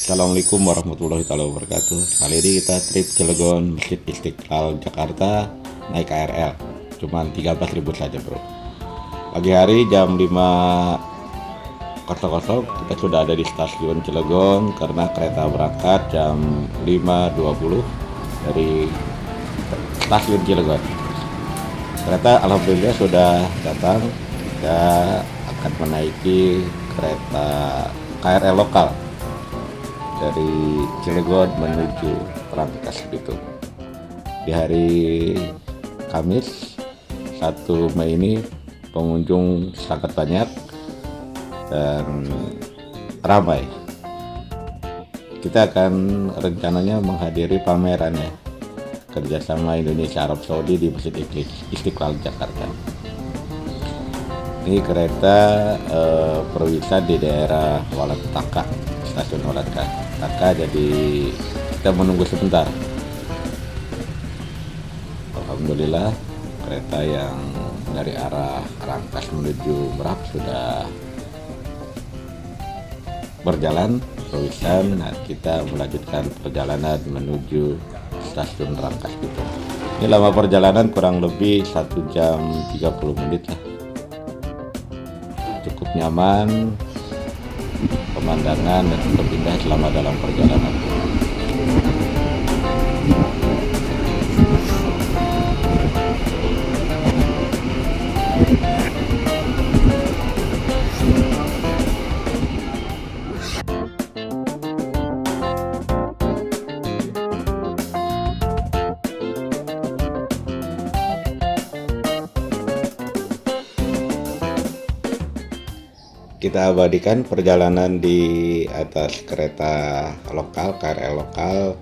Assalamualaikum warahmatullahi wabarakatuh. Kali ini kita trip Cilegon Masjid Istiqlal Jakarta naik KRL. Cuman 13.000 saja bro. Pagi hari jam 5.00 kita sudah ada di stasiun Cilegon karena kereta berangkat jam 5.20 dari stasiun Cilegon. Kereta alhamdulillah sudah datang. Kita akan menaiki kereta KRL lokal dari Cilegon menuju Rangkas Bitung. Di hari Kamis 1 Mei ini pengunjung sangat banyak dan ramai. Kita akan rencananya menghadiri pamerannya kerjasama Indonesia Arab Saudi di Masjid Istiqlal Jakarta. Ini kereta perwisata di daerah Waletaka, stasiun Waletaka, jadi kita menunggu sebentar. Alhamdulillah kereta yang dari arah Rangkas menuju Merak sudah berjalan perwisata. Nah, kita melanjutkan perjalanan menuju stasiun Rangkas Bitung. Ini lama perjalanan kurang lebih 1 jam 30 menit lah. Cukup nyaman, pemandangan dan cukup indah selama dalam perjalanan. Kita abadikan perjalanan di atas kereta lokal, KRL lokal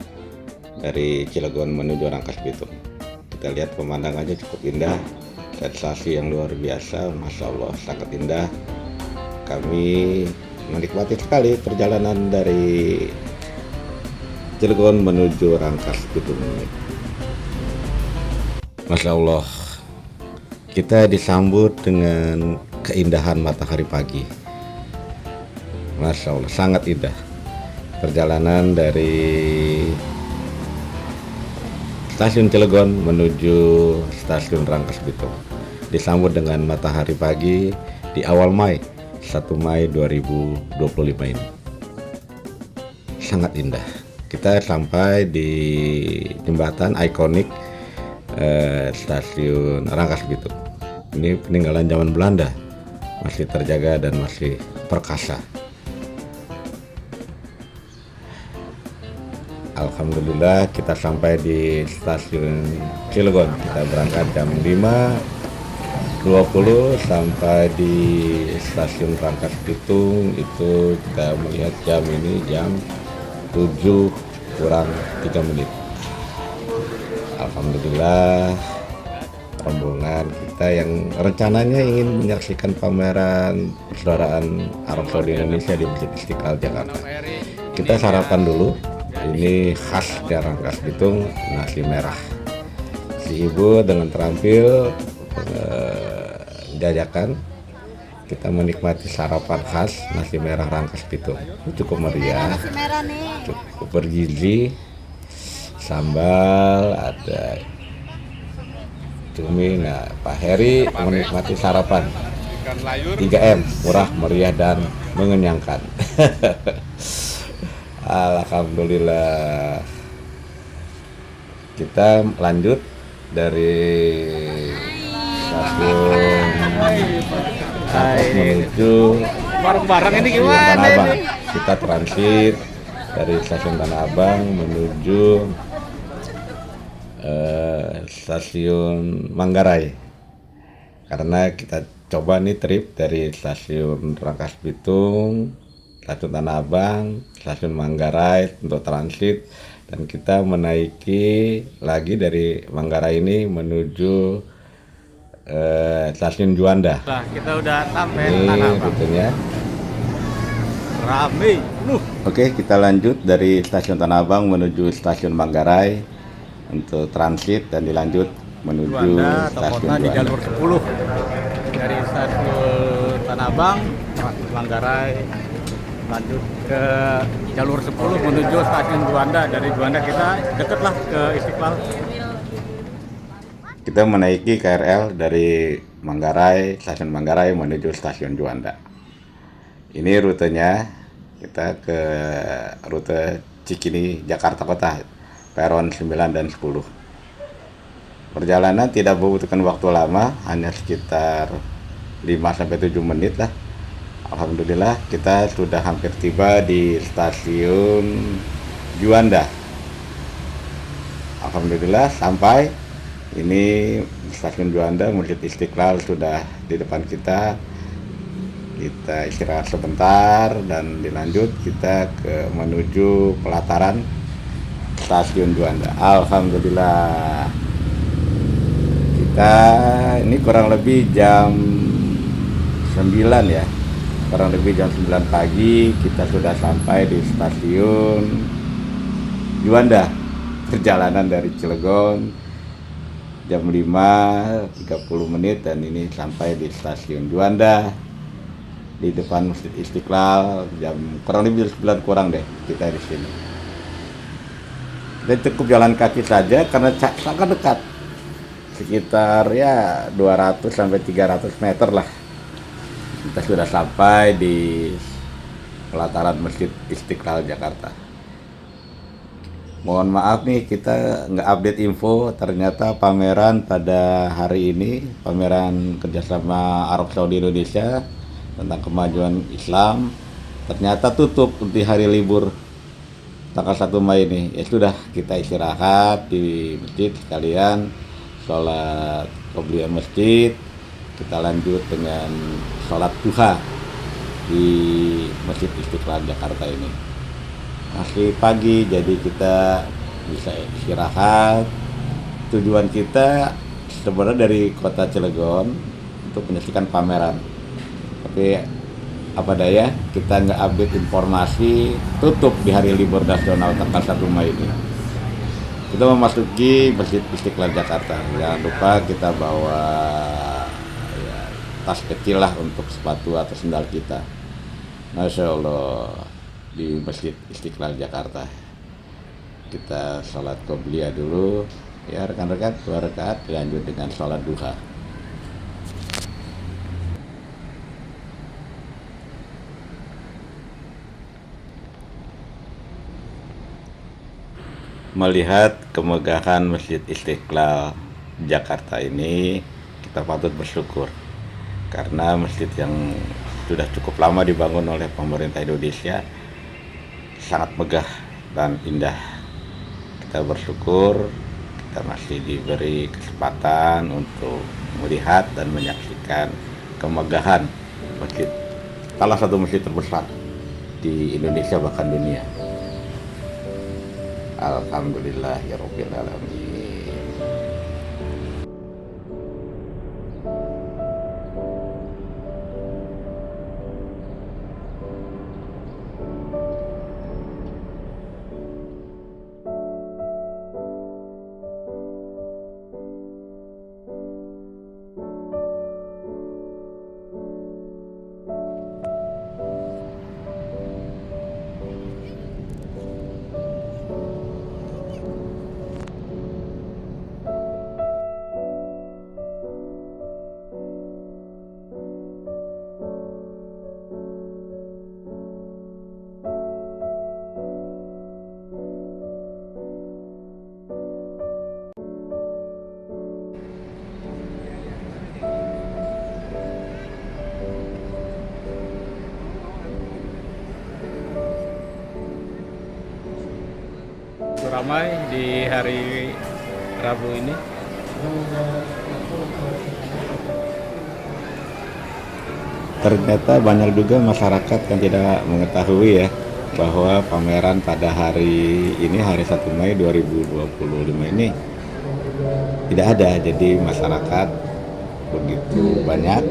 dari Cilegon menuju Rangkas Bitung. Kita lihat pemandangannya cukup indah, sensasi yang luar biasa, Masya Allah sangat indah. Kami menikmati sekali perjalanan dari Cilegon menuju Rangkas Bitung ini. Masya Allah, kita disambut dengan keindahan matahari pagi. Masya Allah, sangat indah. Perjalanan dari stasiun Cilegon menuju stasiun Rangkas Bitung disambut dengan matahari pagi di awal Mei, 1 Mei 2025 ini. Sangat indah. Kita sampai di jembatan ikonik stasiun Rangkas Bitung. Ini peninggalan zaman Belanda, masih terjaga dan masih perkasa. Alhamdulillah kita sampai di stasiun Cilegon. Kita berangkat jam 5.20 sampai di stasiun Rangkas Bitung itu kita melihat jam ini jam 7 kurang 3 menit. Alhamdulillah rombongan kita yang rencananya ingin menyaksikan pameran persaudaraan Arab Saudi Indonesia di Masjid Istiqlal Jakarta. Kita sarapan dulu. Ini khas dari Rangkas Bitung, nasi merah. Si ibu dengan terampil jajakan, kita menikmati sarapan khas nasi merah Rangkas Bitung. Cukup meriah, cukup bergizi, sambal, ada cumi. Nah, Pak Heri menikmati sarapan 3M, murah, meriah, dan mengenyangkan. Alhamdulillah. Kita lanjut dari stasiun menuju bareng-bareng ini gimana Tanah Abang. ini? Kita transit dari stasiun Tanah Abang menuju stasiun Manggarai. Karena kita coba nih trip dari stasiun Rangkas Bitung, stasiun Tanah Abang, stasiun Manggarai untuk transit, dan kita menaiki lagi dari Manggarai ini menuju stasiun Juanda. Nah, kita udah sampai Ini Tanah Abang. rutenya. Rame. Oke, kita lanjut dari stasiun Tanah Abang menuju stasiun Manggarai untuk transit dan dilanjut menuju Juanda, stasiun tepatnya di Juanda. jalur 10 dari stasiun Tanah Abang, Manggarai, lanjut ke jalur 10 menuju stasiun Juanda. Dari Juanda kita deket lah ke Istiqlal. Kita menaiki KRL dari Manggarai, stasiun Manggarai menuju stasiun Juanda. Ini rutenya, kita ke rute Cikini, Jakarta Kota, peron 9 dan 10. Perjalanan tidak membutuhkan waktu lama, hanya sekitar 5-7 menit lah. Alhamdulillah kita sudah hampir tiba di stasiun Juanda. Alhamdulillah sampai. Ini stasiun Juanda, Masjid Istiqlal sudah di depan kita. Kita istirahat sebentar dan dilanjut kita menuju pelataran stasiun Juanda. Alhamdulillah. Kita ini kurang lebih jam 9 ya. Kurang lebih jam 9 pagi kita sudah sampai di stasiun Juanda. Perjalanan dari Cilegon jam 5.30 menit dan ini sampai di stasiun Juanda di depan Masjid Istiqlal jam kurang lebih 9 kurang deh kita di sini. Dan cukup jalan kaki saja karena sangat dekat. Sekitar ya 200-300 meter lah. Kita sudah sampai di pelataran Masjid Istiqlal Jakarta. Mohon maaf nih kita nggak update info, ternyata pameran pada hari ini, pameran kerjasama Arab Saudi Indonesia tentang kemajuan Islam, ternyata tutup di hari libur tanggal 1 Mei ini. Ya sudah, kita istirahat di masjid sekalian, sholat qobliyah masjid, kita lanjut dengan sholat duha di Masjid Istiqlal Jakarta ini. Masih pagi, jadi kita bisa istirahat. Tujuan kita sebenarnya dari kota Cilegon untuk menyaksikan pameran, tapi apa daya kita nggak update informasi, tutup di hari libur nasional tanggal 1 Mei ini. Kita memasuki Masjid Istiqlal Jakarta. Jangan lupa kita bawa ya, tas kecil lah untuk sepatu atau sendal kita. Masya Allah, di Masjid Istiqlal Jakarta kita sholat qobliyah dulu ya rekan-rekan, 2 rakaat, lanjut dengan sholat duha. Melihat kemegahan Masjid Istiqlal Jakarta ini, kita patut bersyukur karena masjid yang sudah cukup lama dibangun oleh pemerintah Indonesia sangat megah dan indah. Kita bersyukur kita masih diberi kesempatan untuk melihat dan menyaksikan kemegahan masjid, salah satu masjid terbesar di Indonesia bahkan dunia. Alhamdulillahirabbil alamin. Ramai di hari Rabu ini. Ternyata banyak juga masyarakat yang tidak mengetahui ya bahwa pameran pada hari ini, hari 1 Mei 2025 ini tidak ada. Jadi masyarakat begitu banyak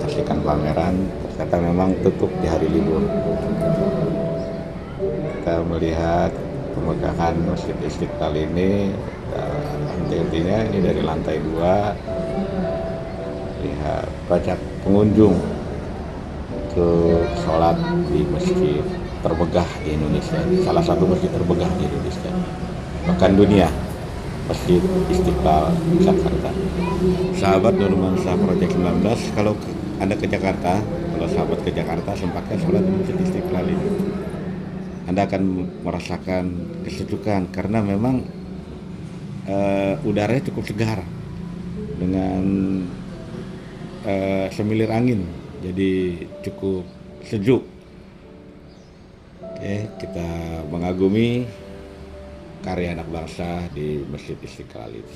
saksikan pameran, ternyata memang tutup di hari libur. Kita melihat kemegahan Masjid Istiqlal ini, intinya ini dari lantai 2, lihat banyak pengunjung untuk sholat di masjid termegah di Indonesia, salah satu masjid termegah di Indonesia, bahkan dunia, Masjid Istiqlal Jakarta. Sahabat Nurman Shah Project 19, kalau Anda ke Jakarta, kalau sahabat ke Jakarta, sempatnya sholat di Masjid Istiqlal ini. Anda akan merasakan kesejukan karena memang udaranya cukup segar dengan semilir angin, jadi cukup sejuk. Oke, kita mengagumi karya anak bangsa di Masjid Istiqlal ini.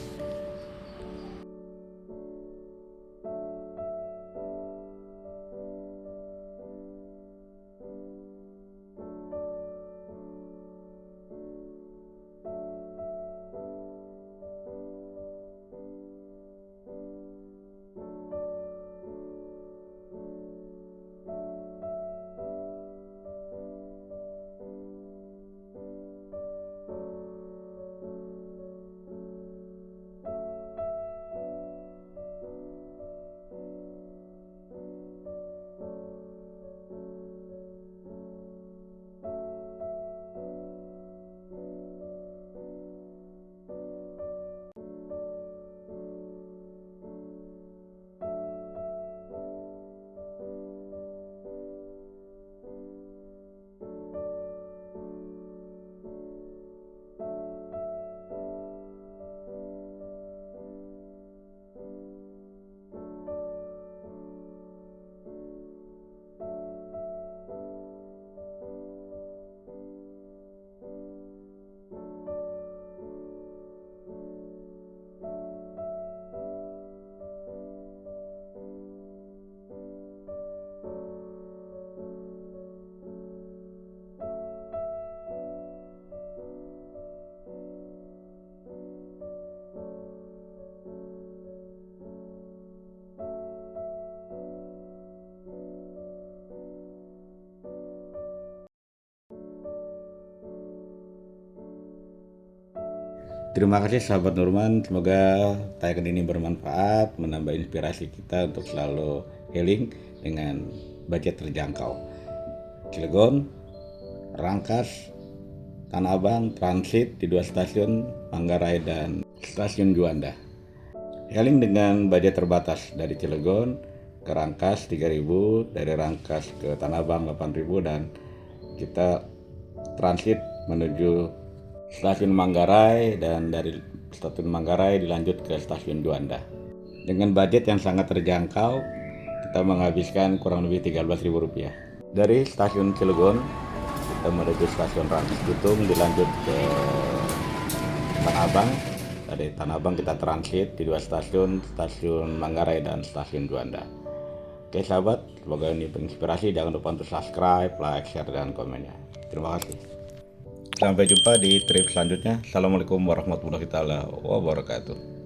Terima kasih sahabat Nurman, semoga tayangan ini bermanfaat, menambah inspirasi kita untuk selalu healing dengan budget terjangkau. Cilegon, Rangkas, Tanah Abang, transit di 2 stasiun, Manggarai dan stasiun Juanda. Healing dengan budget terbatas dari Cilegon ke Rangkas 3.000, dari Rangkas ke Tanah Abang 8.000, dan kita transit menuju stasiun Manggarai, dan dari stasiun Manggarai dilanjut ke stasiun Juanda. Dengan budget yang sangat terjangkau, kita menghabiskan kurang lebih Rp13.000. Dari stasiun Cilegon kita menuju stasiun Rangkas Bitung, dilanjut ke Tanah Abang. Dari Tanah Abang kita transit di 2 stasiun, stasiun Manggarai dan stasiun Juanda. Oke sahabat, semoga ini menginspirasi. Jangan lupa untuk subscribe, like, share, dan komennya. Terima kasih. Sampai jumpa di trip selanjutnya. Assalamualaikum warahmatullahi wabarakatuh.